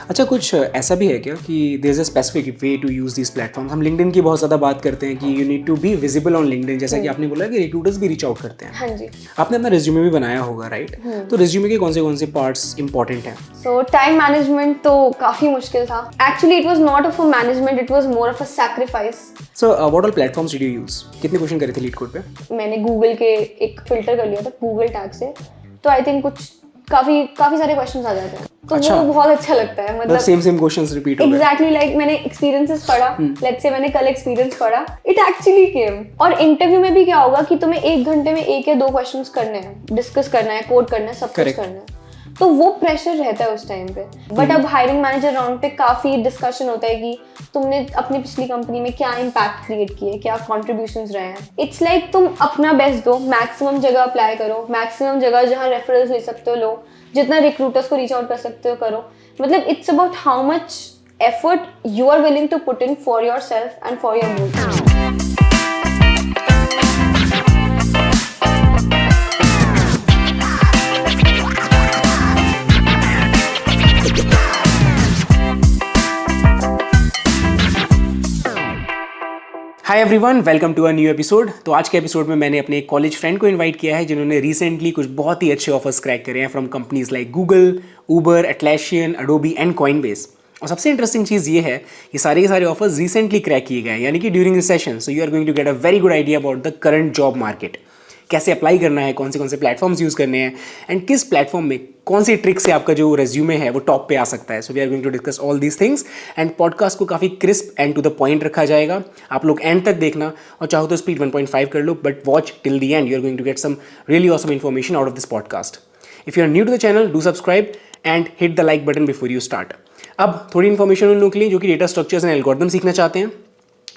अच्छा, कुछ ऐसा भी है क्या कि there is a specific way to use this platform? हम लिंक्डइन की बहुत ज़्यादा बात करते हैं कि you need to be visible on LinkedIn, जैसा कि आपने बोला कि रिक्रूटर्स भी रीच आउट करते हैं। हाँ जी। आपने अपना रिज्यूमे भी बनाया होगा, राइट? तो रिज्यूमे के कौन से पार्ट्स इंपॉर्टेंट हैं? सो टाइम मैनेजमेंट तो काफ़ी मुश्किल था। Actually it was not of a management, it was more of a sacrifice. So what all platforms did you use? कितने क्वेश्चन करे थे लीड कोड पे? मैंने गूगल के एक फिल्टर कर लिया था गूगल टैग से, तो आई थिंक कुछ काफ़ी सारे क्वेश्चंस आ जाते हैं, तो अच्छा। वो बहुत अच्छा लगता है। मतलब सेम क्वेश्चंस रिपीट हो गए। एग्जैक्टली लाइक मैंने एक्सपीरियंसेस पढ़ा, लेट्स से मैंने कल एक्सपीरियंस पढ़ा, इट एक्चुअली केम। और इंटरव्यू में भी क्या होगा कि तुम्हें 1 घंटे में 1 या 2 क्वेश्चंस करने हैं, डिस्कस करना है, कोड करना है, सब कुछ करना है, तो वो प्रेशर रहता है उस टाइम पे। बट अब हायरिंग मैनेजर राउंड पे काफी डिस्कशन होता है कि तुमने अपनी पिछली कंपनी में क्या इम्पैक्ट क्रिएट किए, क्या कॉन्ट्रीब्यूशंस रहे हैं। इट्स लाइक तुम अपना बेस्ट दो, मैक्सिमम जगह अप्लाई करो, मैक्सिमम जगह जहाँ रेफरल्स ले सकते हो लो, जितना रिक्रूटर्स को रीच आउट कर सकते हो करो। मतलब it's about how much effort you are willing to put in for your self and for your goals. Hi everyone, welcome to a new episode. तो आज के एपिसोड में मैंने अपने एक कॉलेज फ्रेंड को इनवाइट किया है जिन्होंने रिसेंटली कुछ बहुत ही अच्छे ऑफर्स क्रैक करे हैं from companies like Google, Uber, Atlassian, Adobe and Coinbase. और सबसे इंटरेस्टिंग चीज़ ये है कि सारे के सारे ऑफर्स रिसेंटली क्रैक किए गए हैं, यानी कि during recession. So you are going to get a very good idea about the current job market, कैसे अप्लाई करना है, कौन से प्लेटफॉर्म्स यूज़ करने हैं, एंड किस प्लेटफॉर्म में कौन सी ट्रिक से आपका जो रेज्यूमे है वो टॉप पे आ सकता है। So we are going to discuss all these things and podcast को काफ़ी crisp and to the point रखा जाएगा। आप लोग एंड तक देखना, और चाहो तो स्पीड 1.5 कर लो, but watch till the end. You are going to get some really awesome information out of this podcast. If you are new to the channel, do subscribe and hit the like button before you start. अब थोड़ी information उन लोगों के लिए जो कि data structures and algorithm सीखना चाहते हैं।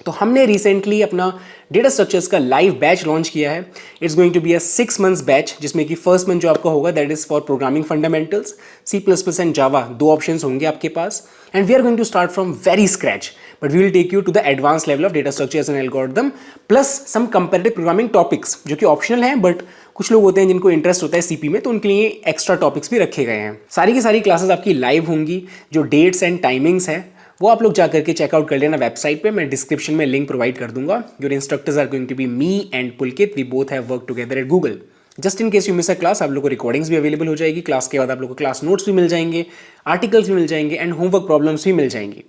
तो हमने रिसेंटली अपना डेटा स्ट्रक्चर्स का लाइव बैच लॉन्च किया है। It's going to be a 6 months batch, जिसमें कि फर्स्ट मंथ जो आपका होगा that is for programming fundamentals, C++ and Java, 2 options होंगे आपके पास। And we are going to start from very scratch, but we will take you to the advance level of data structures and algorithm plus some comparative programming topics जो कि optional हैं, but कुछ लोग होते हैं जिनको इंटरेस्ट होता है सीपी में, तो उनके लिए एक्स्ट्रा टॉपिक्स भी रखे गए हैं। सारी की सारी क्लासेस आपकी लाइव होंगी। जो डेट्स एंड टाइमिंग्स हैं वो आप लोग जा करके चेकआउट कर लेना वेबसाइट पे। मैं डिस्क्रिप्शन में लिंक प्रोवाइड कर दूंगा। Your instructors are going to be me and Pulkit. We both have work together at Google. Just in case you miss a class, आप लोग को रिकॉर्डिंग्स भी अवेलेबल हो जाएगी। क्लास के बाद आप लोग को क्लास नोट्स भी मिल जाएंगे, आर्टिकल्स भी मिल जाएंगे एंड होमवर्क प्रॉब्लम्स भी मिल जाएंगी।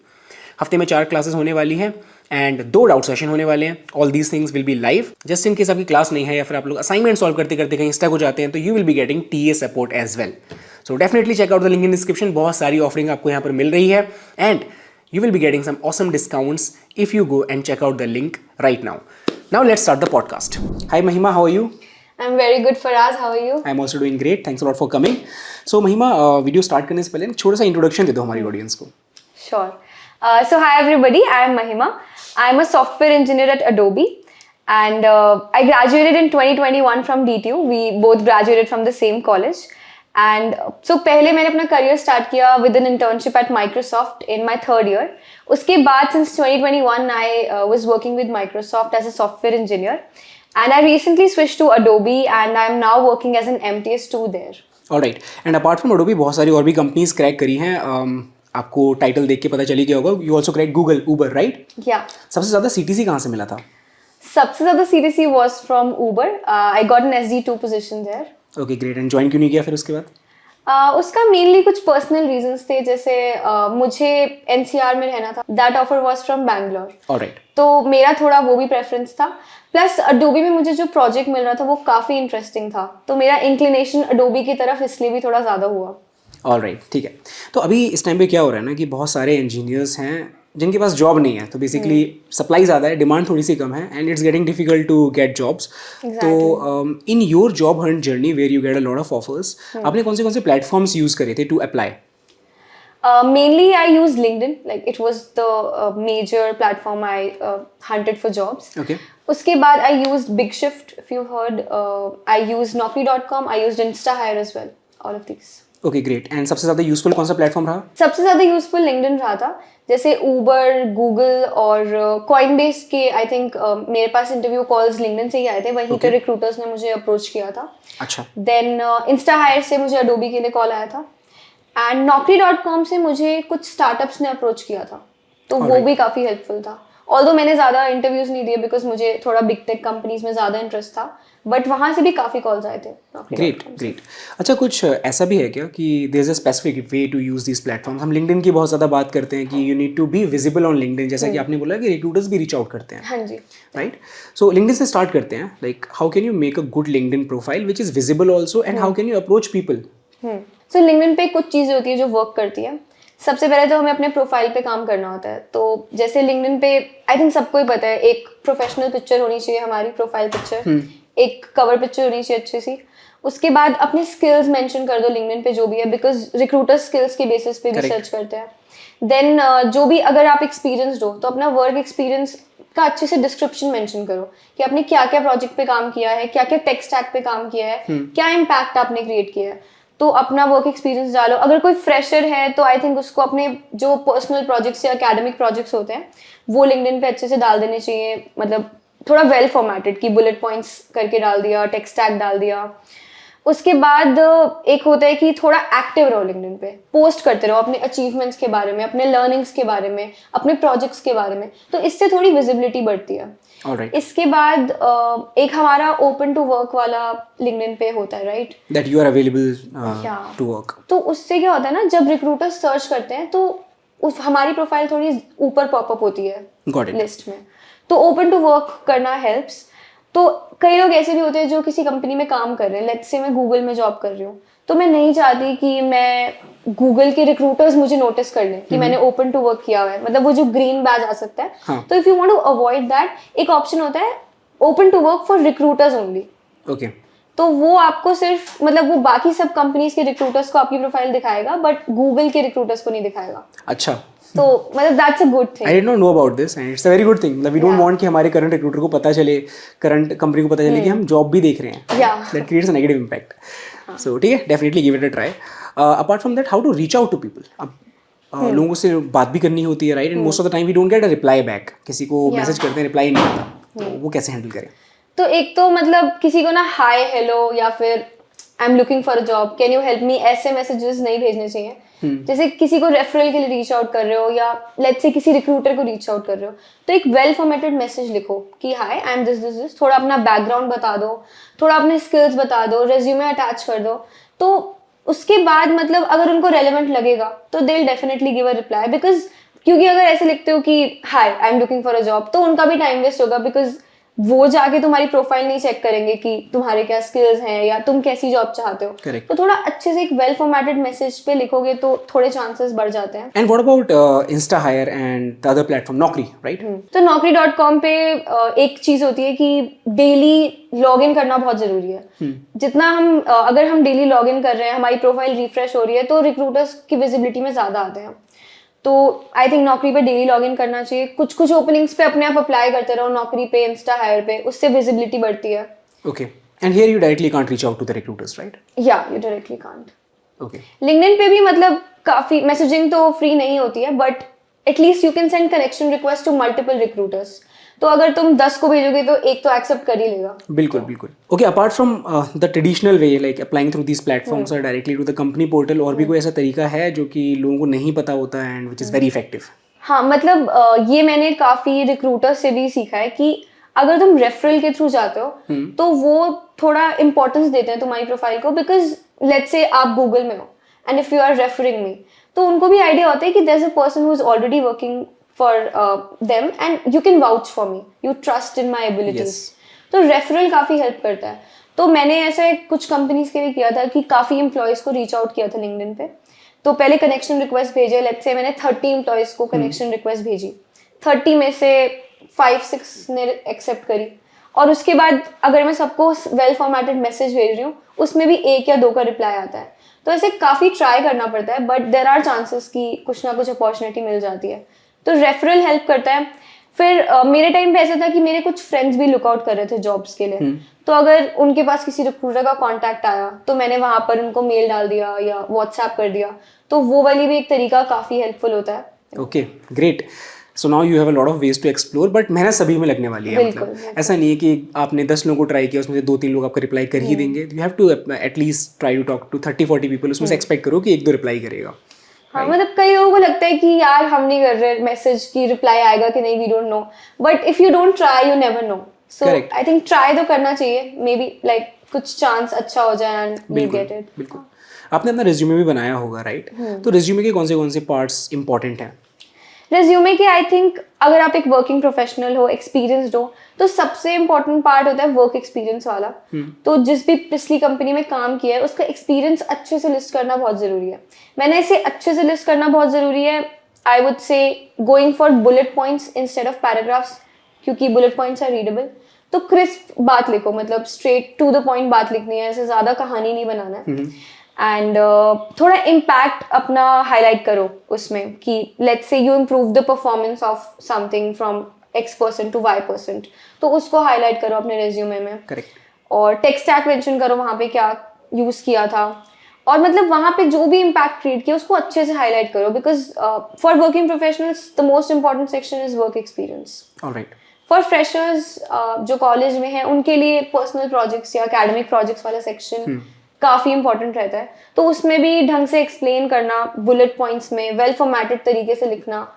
हफ्ते में 4 क्लासेस होने वाली हैं एंड 2 डाउट सेशन होने वाले हैं। All these things will be live. Just in case आपकी क्लास नहीं है या फिर आप लोग असाइनमेंट सॉल्व करते करते कहीं स्टक हो जाते हैं, तो you will be getting TA support as well. So definitely check out the link in description. बहुत सारी ऑफरिंग आपको यहाँ पर मिल रही है and you will be getting some awesome discounts if you go and check out the link right now. Now let's start the podcast. Hi Mahima, how are you? I'm very good, Fraz. How are you? I'm also doing great. Thanks a lot for coming. So Mahima, video start करने से पहले एक छोटा सा introduction दे दो हमारी audience को. Sure. So hi everybody, I am Mahima. I am a software engineer at Adobe and I graduated in 2021 from DTU. We both graduated from the same college. And so पहले मैंने अपना career start किया with an internship at Microsoft in my 3rd year. उसके बाद since 2021 I was working with Microsoft as a software engineer and I recently switched to Adobe and I am now working as an MTS2 there. Alright. And apart from Adobe बहुत सारी और भी companies crack करी हैं. आपको title देख के पता चली गया होगा. You also cracked Google, Uber, right? Yeah. सबसे ज़्यादा CTC कहाँ से मिला था? सबसे ज़्यादा CTC was from Uber. I got an SD2 position there. Okay great. And join क्यों नहीं किया फिर उसके बाद? उसका मेनली कुछ पर्सनल रीजंस थे, जैसे मुझे NCR में रहना था. That offer was from Bangalore. Alright. तो मेरा थोड़ा वो भी प्रेफरेंस था. प्लस अडोबी में मुझे जो प्रोजेक्ट मिल रहा था वो काफ़ी इंटरेस्टिंग था, तो मेरा इंक्लिनेशन अडोबी की तरफ इसलिए भी थोड़ा ज़्यादा हुआ. ऑलराइट, ठीक है. तो अभी इस टाइम पे क्या हो रहा है ना कि बहुत सारे इंजीनियर्स हैं जिनके पास जॉब नहीं है, तो बेसिकली सप्लाई ज़्यादा है, डिमांड थोड़ी सी कम है and it's getting difficult to get jobs. तो in your job hunt journey where you get a lot of offers, आपने कौन से प्लेटफॉर्म्स यूज़ करे थे to apply? Mainly I used LinkedIn, like it was the major platform I hunted for jobs. Okay. उसके बाद I used Big Shift, if you heard. I used Naukri.com, I used InstaHire as well. All of these. Okay, great. And सबसे ज़्यादा useful कौन सा platform रहा? सबसे ज़्यादा useful LinkedIn रहा था. जैसे Uber, Google और Coinbase के आई थिंक मेरे पास इंटरव्यू कॉल्स LinkedIn से ही आए थे. वहीं पे रिक्रूटर्स ने मुझे अप्रोच किया था. अच्छा. देन InstaHire से मुझे Adobe के लिए कॉल आया था. एंड naukri.com से मुझे कुछ स्टार्टअप्स ने अप्रोच किया था, तो वो भी काफ़ी हेल्पफुल था। ऑल्दो मैंने ज़्यादा इंटरव्यूज़ नहीं दिए बिकॉज मुझे थोड़ा बिग टेक कंपनीज में ज़्यादा इंटरेस्ट था, बट वहाँ से भी काफ़ी कॉल्स आए थे। Great great. अच्छा, कुछ ऐसा भी है क्या कि there is a specific way to use this platforms? हम लिंक्डइन की बहुत ज़्यादा बात करते हैं कि you need to be visible on LinkedIn, जैसा कि आपने बोला कि रिक्रूटर्स भी रीच आउट करते हैं। हाँ जी, राइट। सो लिंक्डइन से स्टार्ट करते हैं। Like how can you make a good LinkedIn profile which is visible also, and how can you approach people? So LinkedIn पे कुछ चीज़ें होती है जो वर्क करती है। सबसे पहले तो हमें अपने प्रोफाइल पे काम करना होता है। तो जैसे लिंक्डइन पे आई थिंक सबको ही पता है, एक प्रोफेशनल पिक्चर होनी चाहिए, हमारी प्रोफाइल पिक्चर, एक कवर पिक्चर होनी चाहिए अच्छी सी। उसके बाद अपने स्किल्स मेंशन कर दो लिंक्डइन पे जो भी है, बिकॉज रिक्रूटर स्किल्स के बेसिस पे भी सर्च करते हैं। देन जो भी, अगर आप एक्सपीरियंस्ड हो तो अपना वर्क एक्सपीरियंस का अच्छे से डिस्क्रिप्शन मेंशन करो कि आपने क्या क्या प्रोजेक्ट पे काम किया है, क्या क्या टेक स्टैक पे काम किया है, क्या इम्पैक्ट आपने क्रिएट किया है। तो अपना वर्क एक्सपीरियंस डालो। अगर कोई फ्रेशर है तो आई थिंक उसको अपने जो पर्सनल प्रोजेक्ट्स या एकेडमिक प्रोजेक्ट्स होते हैं वो लिंक्डइन पे अच्छे से डाल देने चाहिए, मतलब थोड़ा वेल फॉर्मेटेड कि बुलेट पॉइंट्स करके डाल दिया, टेक स्टैक डाल दिया। उसके बाद एक होता है कि थोड़ा एक्टिव रहो लिंक्डइन पे, पोस्ट करते रहो अपने अचीवमेंट्स के बारे में, अपने लर्निंग्स के बारे में, अपने प्रोजेक्ट्स के बारे में, तो इससे थोड़ी विजिबिलिटी बढ़ती है। Alright. इसके बाद एक हमारा ओपन टू वर्क वाला लिंक्डइन पे होता है, right, that you are available to work. तो उससे क्या होता है ना, जब रिक्रूटर्स सर्च करते हैं तो उस हमारी प्रोफाइल थोड़ी ऊपर पॉपअप होती है लिस्ट में, तो ओपन टू वर्क करना हेल्प्स। तो कई लोग ऐसे भी होते हैं जो किसी कंपनी में काम कर रहे हैं, लेट्स से मैं गूगल में जॉब कर रही हूँ, तो मैं नहीं चाहती कि मैं गूगल के रिक्रूटर्स मुझे नोटिस कर लें कि मैंने ओपन टू वर्क किया हुआ है, मतलब वो जो ग्रीन बैज आ सकता है। हाँ. तो if you want to avoid that, एक ऑप्शन होता है open to work for recruiters only. Okay. तो वो आपको सिर्फ, मतलब वो बाकी सब कंपनीज के रिक्रूटर्स को आपकी प्रोफाइल दिखाएगा, बट गूगल के रिक्रूटर्स को नहीं दिखाएगा। अच्छा। तो मतलब that's a good thing. I did not know about this and it's a very good thing. मतलब वी डोंट वांट कि हमारे करंट रिक्रूटर को पता चले, करंट कंपनी को पता चले कि हम जॉब भी देख रहे हैं। That creates a negative impact. So ठीक है, definitely give it a try. Apart from that, how to reach out to people? अब लोगों से बात भी करनी होती है, right, and most of the time we don't get a reply back. किसी को मैसेज करते हैं, रिप्लाई नहीं आता, तो वो कैसे हैंडल करें? तो एक तो मतलब किसी को ना हाय हेलो या फिर आई am looking for a job, can you help me, ऐसे मैसेजेस नहीं भेजने चाहिए। जैसे किसी को रेफरल के लिए रीच आउट कर रहे हो या लेट्स से किसी रिक्रूटर को रीच आउट कर रहे हो, तो एक वेल फॉर्मेटेड मैसेज लिखो कि hi I am this this this, थोड़ा अपना बैकग्राउंड बता दो, थोड़ा अपने स्किल्स बता दो, रेज्यूमे अटैच कर दो। तो उसके बाद मतलब अगर उनको रेलेवेंट लगेगा तो they will definitely give a reply, because क्योंकि अगर ऐसे लिखते हो कि hi I am looking for a job, तो उनका भी टाइम वेस्ट होगा, बिकॉज वो जाके तुम्हारी प्रोफाइल नहीं चेक करेंगे कि तुम्हारे क्या स्किल्स हैं या तुम कैसी जॉब चाहते हो। Correct. तो थोड़ा अच्छे से एक वेल फॉर्मेटेड मैसेज पे लिखोगे तो थोड़े चांसेस बढ़ जाते हैं। And what about Instahyre and the other platform, Naukri, right? तो naukri.com पे एक चीज होती है कि डेली लॉग इन करना बहुत जरूरी है। जितना हम अगर हम डेली लॉग इन कर रहे हैं, हमारी प्रोफाइल रिफ्रेश हो रही है, तो रिक्रूटर्स की विजिबिलिटी में ज्यादा आते हैं। तो आई थिंक नौकरी पे डेली लॉग इन करना चाहिए। कुछ कुछ ओपनिंग्स पे अपने आप अप्लाई करते रहो, नौकरी पे, इंस्टा हायर पे, उससे विजिबिलिटी बढ़ती है। Okay. And here you directly can't reach out to the recruiters, right? या you directly can't. Okay. LinkedIn पे भी मतलब काफी मैसेजिंग तो फ्री नहीं होती है, but at least you can send connection request to multiple recruiters. तो अगर तुम 10 को भेजोगे तो एक तो एक्सेप्ट कर ही लेगा। बिल्कुल बिल्कुल। Okay, apart from the traditional way like applying through these platforms और directly to the company portal, और भी कोई ऐसा तरीका है जो कि लोगों को नहीं पता होता है and which is very effective? हाँ, मतलब ये मैंने काफी रिक्रूटर से भी सीखा है कि अगर तुम रेफरल के थ्रू जाते हो तो वो थोड़ा इंपॉर्टेंस देते हैं तुम्हारी प्रोफाइल को, बिकॉज लेट्स से आप गूगल में हो and if you are referring me, तो उनको भी आइडिया होता है कि there is a person who is already working for them and you can vouch for me, you trust in my abilities. तो रेफरल काफी हेल्प करता है। तो मैंने ऐसे कुछ कंपनीज के लिए किया था कि काफी एम्प्लॉयज को रीच आउट किया था लिंक्डइन पे। तो पहले कनेक्शन रिक्वेस्ट भेजे, लेट्स से मैंने 30 एम्प्लॉयज को कनेक्शन रिक्वेस्ट भेजी, 30 में से 5-6 ने एक्सेप्ट करी, और उसके बाद अगर मैं सबको वेल फॉर्मेटेड मैसेज भेज रही हूँ उसमें भी 1 या 2 का रिप्लाई आता है। तो ऐसे काफी ट्राई करना पड़ता है, बट देयर आर चांसेस कि कुछ ना कुछ अपॉर्चुनिटी मिल जाती है। तो रेफरल हेल्प करता है। फिर मेरे टाइम पे ऐसा था कि मेरे कुछ फ्रेंड्स भी लुकआउट कर रहे थे जॉब्स के लिए, तो अगर उनके पास किसी रिक्रूटर का कांटेक्ट आया तो मैंने वहां पर उनको मेल डाल दिया या व्हाट्सएप कर दिया, तो वो वाली भी एक तरीका काफी हेल्पफुल होता है। Okay, great. So now you have a lot of ways to explore, but मेहनत सभी में लगने वाली है। बिल्कुल, मतलब ऐसा नहीं है कि आपने 10 लोगों को ट्राई किया उसमें से 2-3 लोग आपका रिप्लाई कर ही देंगे। You have to at least try to talk to 30-40 people, उसमें से एक्सपेक्ट करो कि 1-2 रिप्लाई करेगा। हाँ, मतलब कई लोगों को लगता है कि यार हम नहीं कर रहे, मैसेज की रिप्लाई आएगा कि नहीं, we don't know, but if you don't try you never know. So I think try तो करना चाहिए, मे बी लाइक कुछ चांस अच्छा हो जाए एंड यू गेट इट। बिल्कुल। आपने अपना रिज्यूमे भी बनाया होगा, राइट? तो रिज्यूमे के कौन से पार्ट्स इंपॉर्टेंट हैं? रेज्यूमे के आई थिंक अगर आप एक वर्किंग प्रोफेशनल हो, एक्सपीरियंसड हो, तो सबसे इम्पोर्टेंट पार्ट होता है वर्क एक्सपीरियंस वाला। तो जिस भी पिछली कंपनी में काम किया है उसका एक्सपीरियंस अच्छे से लिस्ट करना बहुत जरूरी है। मैंने इसे अच्छे से लिस्ट करना बहुत जरूरी है। I would say going for bullet points instead of paragraphs, क्योंकि बुलेट पॉइंट्स आर रीडेबल। तो क्रिस्प बात लिखो, मतलब स्ट्रेट टू द पॉइंट बात लिखनी है, ऐसे ज्यादा कहानी नहीं बनाना है। एंड थोड़ा इम्पैक्ट अपना हाईलाइट करो उसमें कि let's say you improve the performance of something from X% to Y%, तो उसको हाईलाइट करो अपने रेज्यूमे में। करेक्ट। और टेक स्टैक मेंशन करो, वहाँ पे क्या यूज किया था, और मतलब वहाँ पे जो भी इम्पैक्ट क्रिएट किया उसको अच्छे से हाईलाइट करो, because for working professionals the most important section is work experience. Alright. For freshers जो कॉलेज में हैं उनके लिए पर्सनल प्रोजेक्ट्स या एकेडमिक प्रोजेक्ट्स वाला सेक्शन काफी इंपॉर्टेंट रहता है। तो उसमें भी ढंग से एक्सप्लेन करना, बुलेट पॉइंट्स में वेल फॉर्मेटेड तरीके से लिखना,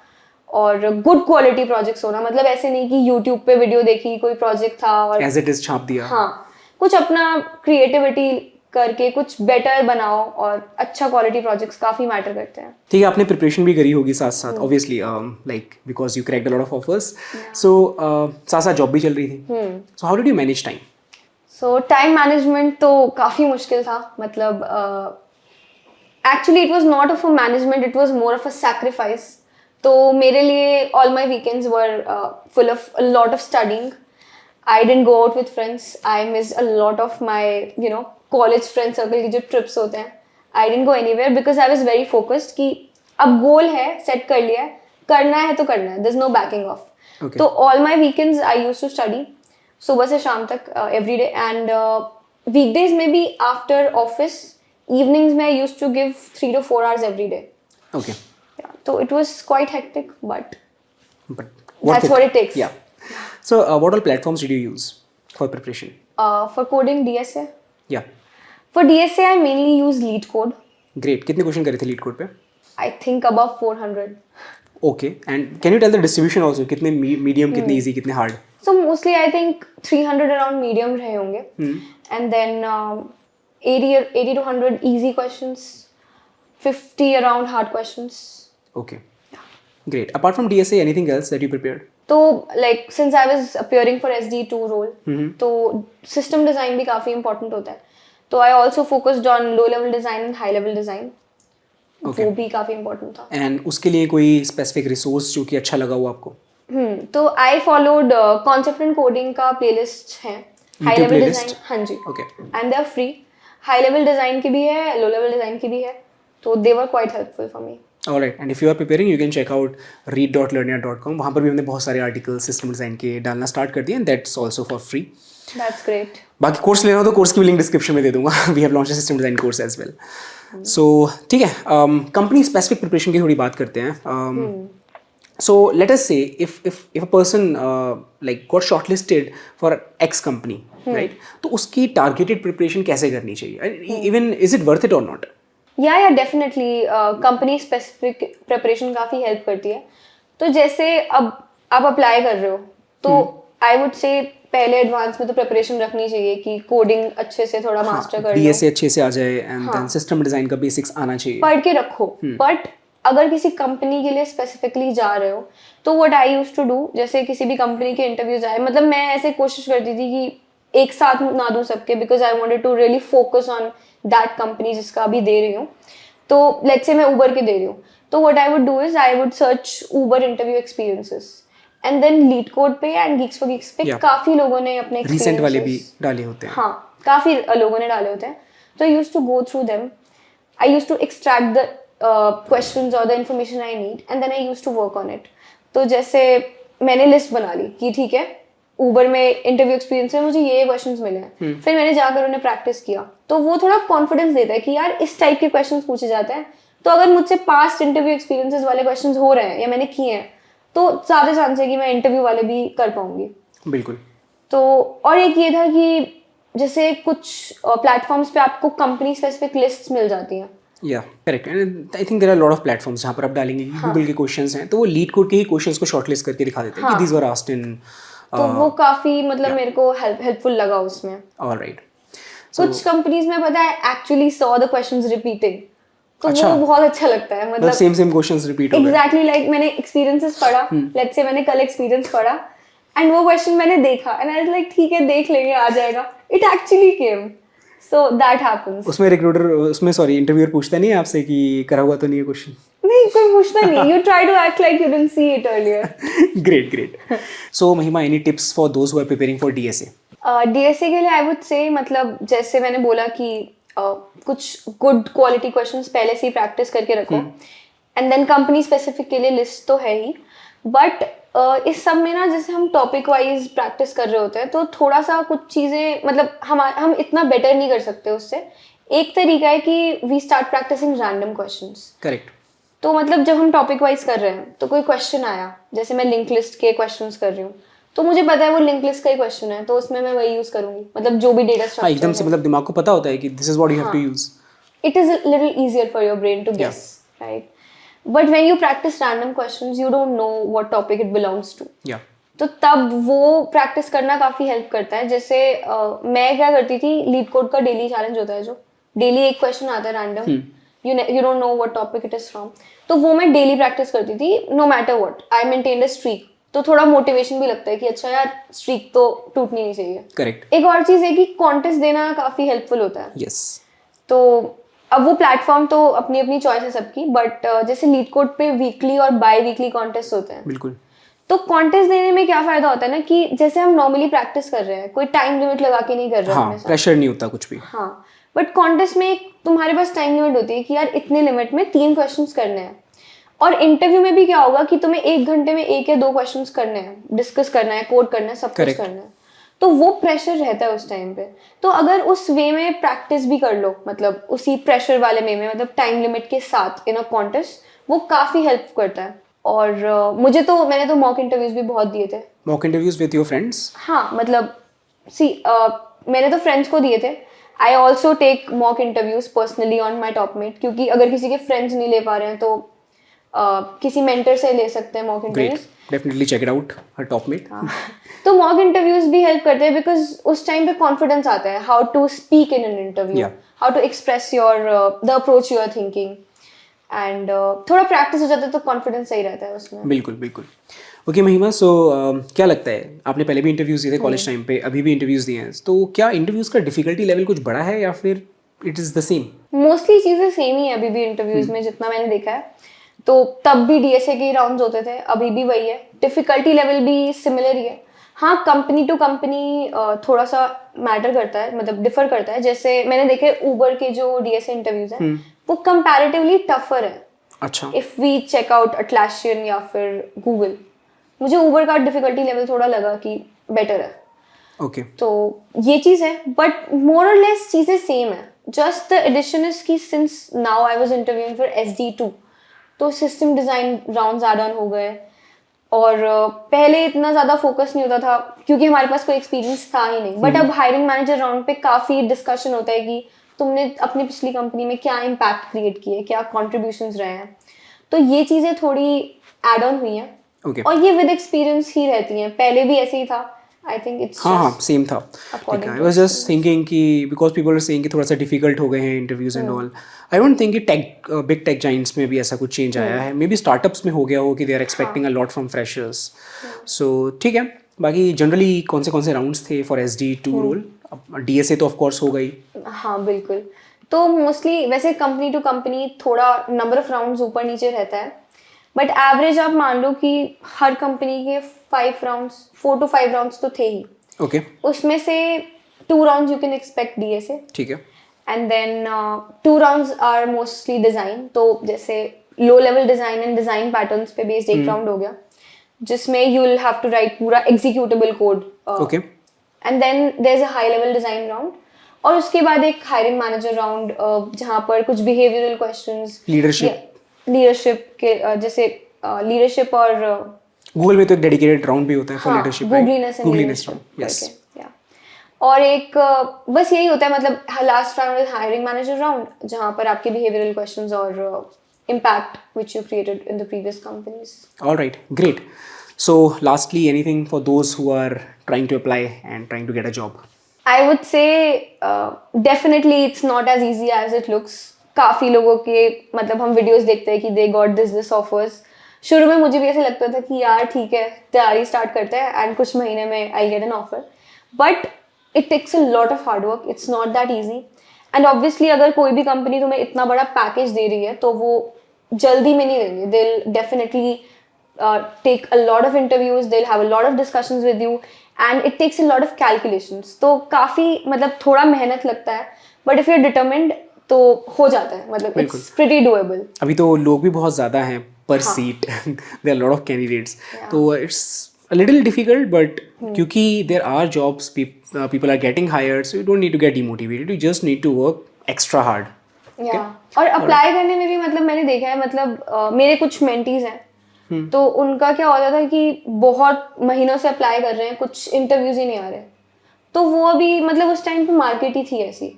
और गुड क्वालिटी प्रोजेक्ट्स होना। मतलब ऐसे नहीं कि यूट्यूब पे वीडियो देखी, कोई प्रोजेक्ट था और एज इट इज छाप दिया। हाँ, कुछ अपना क्रिएटिविटी करके कुछ बेटर बनाओ, और अच्छा क्वालिटी प्रोजेक्ट्स काफी मैटर करते हैं। ठीक है, आपने प्रिपरेशन भी करी होगी साथ साथ, obviously, like because you cracked a lot of offers, so साथ साथ जॉब भी चल रही थी। So how did you manage time? So time management तो काफी मुश्किल था। मतलब actually it was not of a management, it was more of a sacrifice. तो मेरे लिए all my weekends were full of a lot of studying. I didn't go out with friends, I missed a lot of my college friend circle की जो trips होते हैं। आई didn't go anywhere because I was very focused कि अब गोल है, set कर लिया है, करना है तो करना है, there is no backing off. तो all my weekends I used to study, सुबह से शाम तक एवरी डे। एंड वीकडेज में भी आफ्टर ऑफिस, इवनिंग्स में I used to give 3 to 4 hours every day. Okay. Yeah, so it was quite hectic, but But that's what it takes. Yeah. So what all platforms did you use for preparation? For coding, DSA. Yeah. For DSA, I mainly use lead code. Great. कितने question करे थे leet code पे? I think above 400. Okay. And can you tell the distribution also? कितने medium, कितने easy, कितने hard? So mostly I think 300 around medium रहे होंगे, and then 80 to 100 easy questions, 50 around hard questions. Okay. Great. Apart from DSA, anything else that you prepared? तो like since I was appearing for SD2 role, तो system design भी काफी important होता है। तो I also focused on low level design and high level design. Okay. वो भी काफी important था। And उसके लिए कोई specific resource जो कि अच्छा लगा हो आपको? तो I followed concept and coding का playlist है, high YouTube level playlist? design, हाँ जी। Okay. And they are free. High level design की भी है, low level design की भी है, तो they were quite helpful for me. Alright, and if you are preparing, you can check out read.learnyard.com. वहाँ पर भी हमने बहुत सारे आर्टिकल्स सिस्टम डिज़ाइन के डालना स्टार्ट कर दिए, and that's also for free. That's great. बाकी कोर्स लेना हो तो कोर्स की भी लिंक डिस्क्रिप्शन में दे दूंगा. We have launched a system design course as well. So ठीक है, कंपनी स्पेसिफिक प्रिपरेशन की थोड़ी बात करते हैं. So let us say if a person like got shortlisted for X company, right? तो उसकी targeted preparation कैसे करनी चाहिए? Even is it worth it or not? या डेफिनेटली कंपनी स्पेसिफिक प्रिपरेशन काफ़ी हेल्प करती है। तो जैसे अब आप अप्लाई कर रहे हो, तो आई वुड से पहले एडवांस में तो प्रिपरेशन रखनी चाहिए कि कोडिंग अच्छे से थोड़ा मास्टर कर लो, DSA अच्छे से आ जाए, एंड देन सिस्टम डिजाइन का बेसिक्स आना चाहिए, पढ़ के रखो। बट अगर किसी कंपनी के लिए स्पेसिफिकली जा रहे हो, तो what I used to do, जैसे किसी भी कंपनी के इंटरव्यूज आए, मतलब मैं ऐसे कोशिश करती थी कि एक साथ ना दूं सबके, because I wanted to really focus on that company जिसका अभी दे रही हूँ। तो लेट्स से मैं उबर के दे रही हूँ, तो what I would do is I would search Uber interview experiences, and then LeetCode पे एंड गीक्स फॉर गीक्स पे काफी लोगों ने अपने रिसेंट वाले भी डाले होते हैं। हाँ, काफी लोगों ने डाले होते हैं, तो I used to go through them, I used to extract the questions और the information I need, and then I used to work on it. तो जैसे मैंने लिस्ट बना ली कि ठीक है, उबर में इंटरव्यू एक्सपीरियंस में मुझे ये क्वेश्चंस मिले हैं, फिर मैंने जाकर उन्हें प्रैक्टिस किया, तो वो थोड़ा कॉन्फिडेंस देता है कि यार इस टाइप के क्वेश्चंस पूछे जाते हैं, तो अगर मुझसे पास्ट इंटरव्यू एक्सपीरियंसेस वाले क्वेश्चंस हो रहे हैं या मैंने किए हैं, तो ज़्यादा चांस है कि मैं इंटरव्यू वाले भी कर पाऊंगी। बिल्कुल। तो और एक ये था कि जैसे कुछ प्लेटफॉर्म्स पे आपको कंपनी स्पेसिफिक लिस्ट्स मिल जाती हैं। या correct, and I think there are lot of platforms जहाँ पर आप डालेंगे कि गूगल के क्वेश्चंस हैं तो वो लीड कोड के ही क्वेश्चंस को शॉर्टलिस्ट करके दिखा देते हैं कि दीज वर आस्क्ड इन। तो वो काफ़ी मतलब मेरे को हेल्पफुल लगा उसमें। ऑलराइट। कुछ कंपनीज में पता है actually saw the questions repeating, तो अच्छा, वो बहुत अच्छा लगता है। मतलब सेम क्वेश्चंस रिपीट हो गए। एग्जैक्टली लाइक मैंने एक्सपीरियंसेस पढ़ा, लेट्स से मैंने कल एक्सपीरियंस पढ़ा एंड वो क्वेश्चन मैंने देखा एंड आई वाज लाइक ठीक है देख लेंगे आ जाएगा, it actually came. So that happens. उसमें रिक्रूटर इंटरव्यूअर पूछता नहीं है आपसे कि करा हुआ तो नहीं है क्वेश्चन? नहीं, कोई पूछता नहीं, you try to act like you didn't see it earlier. Great. So Mahima, any tips for those who are preparing for DSA? DSA के लिए आई वुड से मतलब जैसे मैंने बोला कि कुछ गुड क्वालिटी क्वेश्चंस पहले से ही प्रैक्टिस करके रखो एंड देन कंपनी स्पेसिफिक के लिए लिस्ट तो है ही, बट इस सब में ना जैसे हम टॉपिक वाइज प्रैक्टिस कर रहे होते हैं तो थोड़ा सा कुछ चीज़ें मतलब हम इतना बेटर नहीं कर सकते उससे। एक तरीका है कि we start practicing random questions. Correct. तो मतलब जब हम टॉपिक वाइज कर रहे हैं तो कोई क्वेश्चन आया, जैसे मैं लिंक लिस्ट के क्वेश्चंस कर रही हूँ तो मुझे पता है वो लिंक लिस्ट का ही क्वेश्चन है तो उसमें मैं वही यूज करूंगी, मतलब जो भी डेटा स्ट्रक्चर एकदम से मतलब दिमाग को पता होता है कि this is what you have to use. It is little easier for your brain to guess, right? But when you practice random questions you don't know what topic it belongs to. तो तब वो practice करना काफी help करता है। जैसे मैं क्या करती थी, लीड कोड का डेली चैलेंज होता है जो डेली एक क्वेश्चन आता है random, you don't know what topic it is from, तो वो मैं डेली प्रैक्टिस करती थी no matter what. I maintained a streak, तो थोड़ा मोटिवेशन भी लगता है कि अच्छा यार स्ट्रीक तो टूटनी नहीं चाहिए। करेक्ट। एक और चीज है कि कॉन्टेस्ट देना काफी हेल्पफुल होता है। यस। तो अब वो प्लेटफॉर्म तो अपनी अपनी चॉइस है सबकी, बट जैसे लीड कोड पे वीकली और बाई वीकली कॉन्टेस्ट होते हैं। बिल्कुल। तो कॉन्टेस्ट देने में क्या फायदा होता है ना कि जैसे हम नॉर्मली प्रैक्टिस कर रहे हैं, कोई टाइम लिमिट लगा के नहीं कर रहे हैं, प्रेशर नहीं होता कुछ भी। हाँ, बट कॉन्टेस्ट में तुम्हारे पास टाइम लिमिट होती है कि यार इतने लिमिट में 3 क्वेश्चंस करने हैं। और इंटरव्यू में भी क्या होगा कि तुम्हें 1 घंटे में 1 या 2 क्वेश्चंस करने हैं, डिस्कस करना है, कोड करना है, सब कुछ करना है। तो वो प्रेशर रहता है उस टाइम पे। तो अगर उस वे में प्रैक्टिस भी कर लो, मतलब उसी प्रेशर वाले वे में, मतलब टाइम लिमिट के साथ इन अ कॉन्टेस्ट, वो काफी हेल्प करता है। और मैंने तो मॉक इंटरव्यूज भी बहुत दिए थे। Mock interviews with your friends? हाँ, मतलब मैंने तो फ्रेंड्स को दिए थे। I also take mock interviews personally on my Topmate, क्योंकि अगर किसी के फ्रेंड्स नहीं ले पा रहे हैं तो किसी मेंटर से ले सकते हैं mock interviews. Definitely check it out, हर टॉपमेट। तो मॉक इंटरव्यूज भी हेल्प करते हैं बिकॉज उस टाइम पे कॉन्फिडेंस आता है, how to speak in an interview, how to express your the approach you are thinking, and थोड़ा प्रैक्टिस हो जाता है तो कॉन्फिडेंस सही रहता है उसमें। बिल्कुल। ओके महिमा, सो क्या लगता है, आपने पहले भी इंटरव्यूज दिए थे कॉलेज टाइम पे, अभी भी इंटरव्यूज दिए हैं, तो क्या इंटरव्यूज का डिफिकल्टी लेवल कुछ बढ़ा है या फिर it is the same? Mostly चीजें सेम ही है अभी भी इंटरव्यूज में, जितना मैंने देखा है। तो तब भी डीएसए के राउंड्स होते थे, अभी भी वही है। डिफिकल्टी लेवल भी सिमिलर ही है। हाँ, कंपनी टू कंपनी थोड़ा सा मैटर करता है, मतलब डिफर करता है। जैसे मैंने देखे उबर के जो डीएसए इंटरव्यूज हैं वो कंपैरेटिवली टफर है। अच्छा। इफ वी चेक आउट अटलैसियन या फिर गूगल, मुझे उबर का डिफिकल्टी लेवल थोड़ा लगा कि बेटर है। ओके। तो ये चीज है, बट मोर और लेस चीजें सेम है। जस्ट द एडिशन इज कि since now I was interviewing for SD2, तो system design rounds add on हो गए। और पहले इतना ज्यादा फोकस नहीं होता था क्योंकि हमारे पास कोई एक्सपीरियंस था ही नहीं। बट अब हायरिंग मैनेजर राउंड पे काफी डिस्कशन होता है कि तुमने अपनी पिछली कंपनी में क्या इम्पैक्ट क्रिएट किए, क्या कॉन्ट्रीब्यूशंस रहे हैं। तो ये चीजें थोड़ी एड ऑन हुई हैं। और ये विद एक्सपीरियंस ही रहती हैं, पहले भी ऐसे ही था। आई थिंक इट्स हाँ सेम था। आई वाज जस्ट थिंकिंग कि बिकॉज पीपल आर सेइंग कि थोड़ा सा डिफिकल्ट हो गए हैं interviews and all. I don't think कि बिग टेक जाइंट्स में भी ऐसा कुछ चेंज आया है। मे बी स्टार्टअप्स में हो गया हो कि they are expecting a lot from freshers. So ठीक है, बाकी जनरली कौन से राउंड्स थे फॉर SD2 रोल? DSA तो ऑफकोर्स हो गई। हाँ बिल्कुल। तो मोस्टली वैसे कंपनी टू कंपनी थोड़ा नंबर ऑफ राउंड्स ऊपर नीचे रहता है, बट एवरेज आप मान लो कि हर कंपनी के 4 to 5 राउंड्स तो थे ही। ओके। उसमें से 2 rounds you can expect DSA। ठीक है। And then 2 rounds are mostly design. तो जैसे low level design and design patterns पे बेस्ड एक राउंड हो गया, जिसमें you will have to write पूरा executable code. Okay. And then there is a high level design round, और उसके बाद एक हायरिंग मैनेजर राउंड जहाँ पर कुछ बिहेवियरल क्वेश्चंस, लीडरशिप के जैसे लीडरशिप और गूगल में तो एक डेडिकेटेड राउंड भी होता है फॉर लीडरशिप, गूगलीनेस राउंड, यस। और एक बस यही होता है, मतलब last round is hiring manager round, जहाँ पर आपके बिहेवियरल क्वेश्चंस और impact which you created in the previous companies. All right, great. So lastly, anything for those who are trying to apply and trying to get a job? I would say definitely it's not as easy as it looks. काफी लोगों के मतलब हम videos देखते हैं कि they got this offers. शुरू में मुझे भी ऐसे लगता था कि यार ठीक है, तैयारी स्टार्ट करते हैं एंड कुछ महीने में I'll get an offer. But it takes a lot of hard work. It's not that easy. And obviously अगर कोई भी कंपनी तुम्हें इतना बड़ा पैकेज दे रही है तो वो जल्दी में नहीं देंगे. They'll definitely take a lot of interviews. They'll have a lot of discussions with you. And it takes a lot of calculations. तो काफ़ी मतलब थोड़ा मेहनत लगता है. But if you're determined तो हो जाता है. मतलब it's pretty doable. अभी तो लोग भी बहुत ज़्यादा हैं per seat. There are a lot of candidates. तो it's a little difficult, but क्योंकि there are jobs, people are getting hired, so you don't need to get demotivated. You just need to work extra hard. और apply करने में भी मतलब मैंने देखा है, मतलब मेरे कुछ मेंटीज हैं, तो उनका क्या होता था कि बहुत महीनों से अप्लाई कर रहे हैं, कुछ इंटरव्यूज ही नहीं आ रहे, तो वो अभी मतलब उस टाइम पे मार्केट ही थी ऐसी.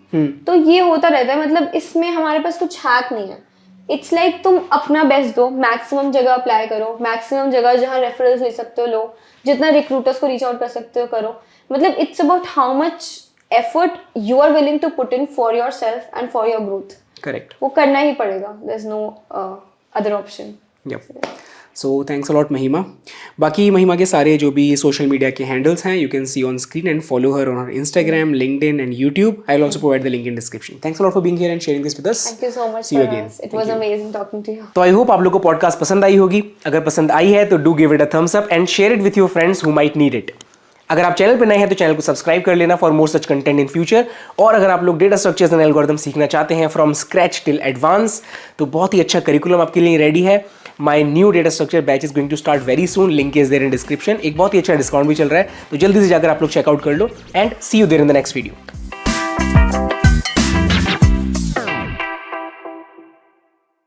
तो ये होता रहता है, मतलब इसमें हमारे पास कुछ हैक नहीं है. इट्स लाइक तुम अपना बेस्ट दो, मैक्सिमम जगह अप्लाई करो, मैक्सिमम जगह जहाँ रेफरल्स ले सकते हो लो, जितना रिक्रूटर्स को रीच आउट कर सकते हो करो. मतलब it's about how much effort you are willing to put in for your self and for your growth. Correct, वो करना ही पड़ेगा. There is no other option. So thanks a lot Mahima. बाकी महिमा के सारे जो भी सोशल मीडिया के हैंडल्स हैं, you can see on screen and follow her on her Instagram, LinkedIn and YouTube. I will also provide the link in description. Thanks a lot for being here and sharing this with us. Thank you so much. See you again. It was amazing talking to you. तो I hope आप लोगों को podcast पसंद आई होगी. अगर पसंद आई है तो do give it a thumbs up and share it with your friends who might need it. अगर आप चैनल पर नए हैं तो चैनल को सब्सक्राइब कर लेना for more such content in future. और अगर आप लोग डेटा स्ट्रक्चर्स एंड एल्गोरिथम सीखना चाहते हैं फ्रॉम स्क्रैच टिल एडवांस, तो बहुत ही अच्छा करिकुलम आपके लिए रेडी है. My new data structure batch is going to start very soon. Link is there in description. एक बहुत ही अच्छा डिस्काउंट भी चल रहा है, तो जल्दी से जाकर आप लोग चेकआउट कर लो. And see you there in the next video.